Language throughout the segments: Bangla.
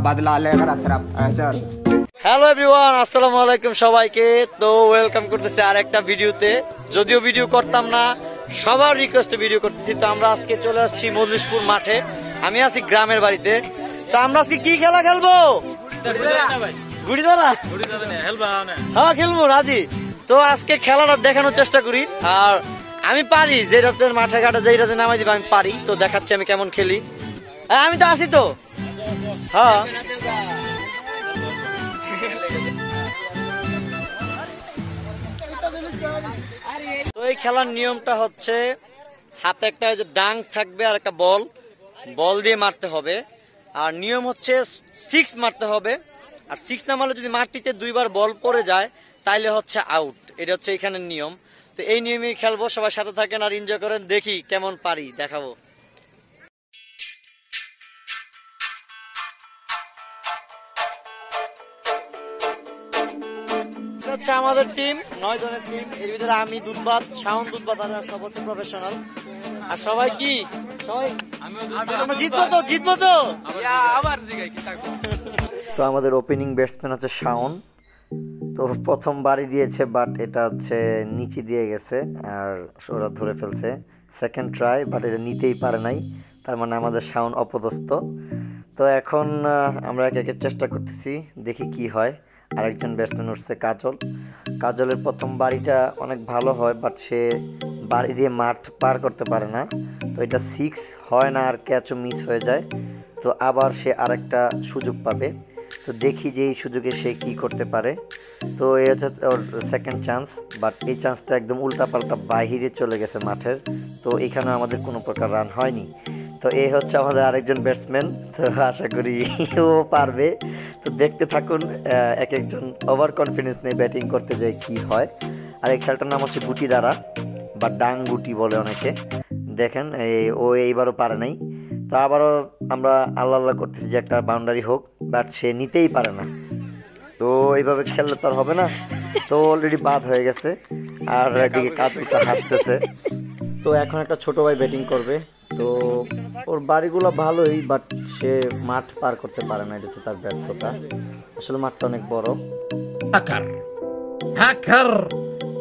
बदला लेकर तेरा चल। হ্যালো এভরিওয়ান, আসসালামু আলাইকুম সবাইকে। তো ওয়েলকাম করতেছি আরেকটা ভিডিওতে। যদিও ভিডিও করতাম না, সবার রিকোয়েস্টে ভিডিও করতেছি। তো আমরা আজকে চলে আসছি মজলিশপুর মাঠে। আমি আছি গ্রামের বাড়িতে। তো আমরা আজকে কি খেলা খেলবো? গুড়ি ধরা। হ্যাঁ খেলবো, রাজি। তো আজকে খেলাটা দেখানোর চেষ্টা করি। আর আমি পারি, যেটাতে মাঠে ঘাটে যেটাতে নামাই দিবে আমি পারি। তো দেখাচ্ছি আমি কেমন খেলি। আমি তো আছি তো। হ্যাঁ তো এই খেলার নিয়মটা হচ্ছে, হাতে একটা ডাং থাকবে আর একটা বল দিয়ে মারতে হবে। আর নিয়ম হচ্ছে 6 মারতে হবে। আর 6 না মারলে যদি মাটিতে দুইবার বল পড়ে যায় তাইলে হচ্ছে আউট। এটা হচ্ছে এখানের নিয়ম। তো এই নিয়মেই খেলবো, সবাই সাথে থাকেন আর এনজয় করেন। দেখি কেমন পারি, দেখাবো। আমাদের টিম 9 জনের টিম। এর ভিতরে আমি দুধবাদ, শাওন দুধবাদ আর সব হচ্ছে প্রফেশনাল। আর সবাই কি জিতবো তো আবার তো আমাদের ওপেনিং ব্যাটসম্যান হচ্ছে শাওন। তো প্রথম বাড়ি দিয়েছে, বাট এটা হচ্ছে নিচে দিয়ে গেছে আর ওরা ধরে ফেলছে। সেকেন্ড ট্রাই, বাট এটা নিতেই পারে নাই। তার মানে আমাদের শাওন অপদস্থ। তো এখন আমরা একে একে চেষ্টা করতেছি, দেখি কি হয়। আরেকজন ব্যাটসম্যান উঠছে কাজলের প্রথম বাড়িটা অনেক ভালো হয়, বাট সে বাড়ি দিয়ে মাঠ পার করতে পারে না। তো এটা 6 হয় না, আর ক্যাচও মিস হয়ে যায়। তো আবার সে আরেকটা সুযোগ পাবে। তো দেখি যে এই সুযোগে সে কি করতে পারে। তো এই হচ্ছে ওর সেকেন্ড চান্স, বাট এই চান্সটা একদম উল্টাপাল্টা বাহিরে চলে গেছে মাঠের। তো এখানে আমাদের কোনো প্রকার রান হয়নি। তো এই হচ্ছে আমাদের আরেকজন ব্যাটসম্যান। তো আশা করি ও পারবে। তো দেখতে থাকুন, এক একজন ওভার কনফিডেন্স নিয়ে ব্যাটিং করতে যায় কি হয়। আর এই খেলাটার নাম হচ্ছে গুটি দ্বারা বা ডাং গুটি বলে অনেকে। দেখেন ও এইবারও পারে নাই। তো আবারও আমরা আল্লাহ করতেছি যে একটা বাউন্ডারি হোক, বাট সে নিতেই পারে না। তো এইভাবে খেললে তো আর হবে না। তো অলরেডি বাদ হয়ে গেছে। আর এদিকে কাজলটা হাসতেছে। তো এখন একটা ছোট ভাই ব্যাটিং করবে। তো ওর বাড়িগুলো ভালোই, বাট সে মাঠ পার করতে পারে না, এটা হচ্ছে তার ব্যর্থতা। আসলে মাঠটা অনেক বড়। هاكر هاكر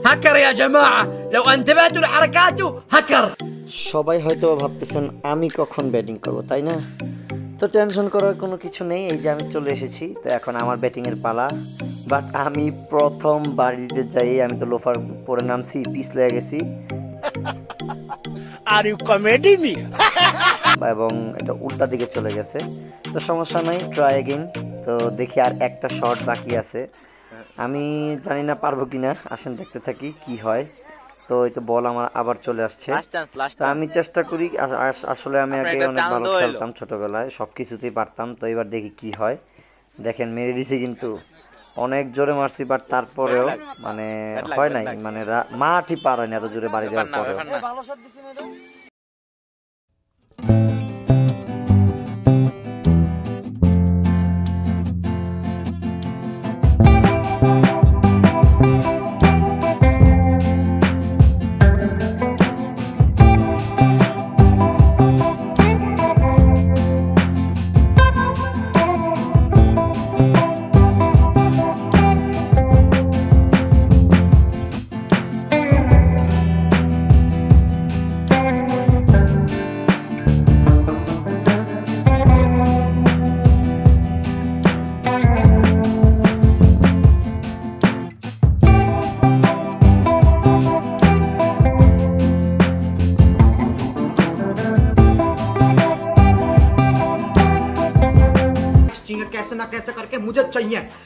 هاكر يا جماعة لو انتبهتوا لحركاته هاكر। সবাই হয়তো ভাবতেছেন আমি কখন ব্যাটিং করব, তাই না? তো টেনশন করার কোনো কিছু নেই, এই যে আমি চলে এসেছি। তো এখন আমার ব্যাটিংয়ের পালা। বাট আমি প্রথম বাড়ি দিতে যাই, আমি তো লোফার পরে নামছি, পিছ লেগে গেছি। আর ইউ কমেডি মি এবং এটা উল্টা দিকে চলে গেছে। তো সমস্যা নাই, ট্রাই এগেইন। তো দেখি আর একটা শট বাকি আছে। আমি জানি না পারবো কিনা, আসেন দেখতে থাকি কি হয়। তো এই তো বল আমার আবার চলে আসছে। তো আমি চেষ্টা করি। আসলে আমি আগে অনেক ভালো খেলতাম ছোটবেলায়, সবকিছুতেই পারতাম। তো এবার দেখি কি হয়। দেখেন মেরে দিছি, কিন্তু অনেক জোরে মারছি, বাট তারপরেও মানে হয় নাই, মানে মাঠই পার হয়নি এত জোরে বাড়ি দেওয়ার পরেও। कैसे ना कैसे करके मुझे चाहिए।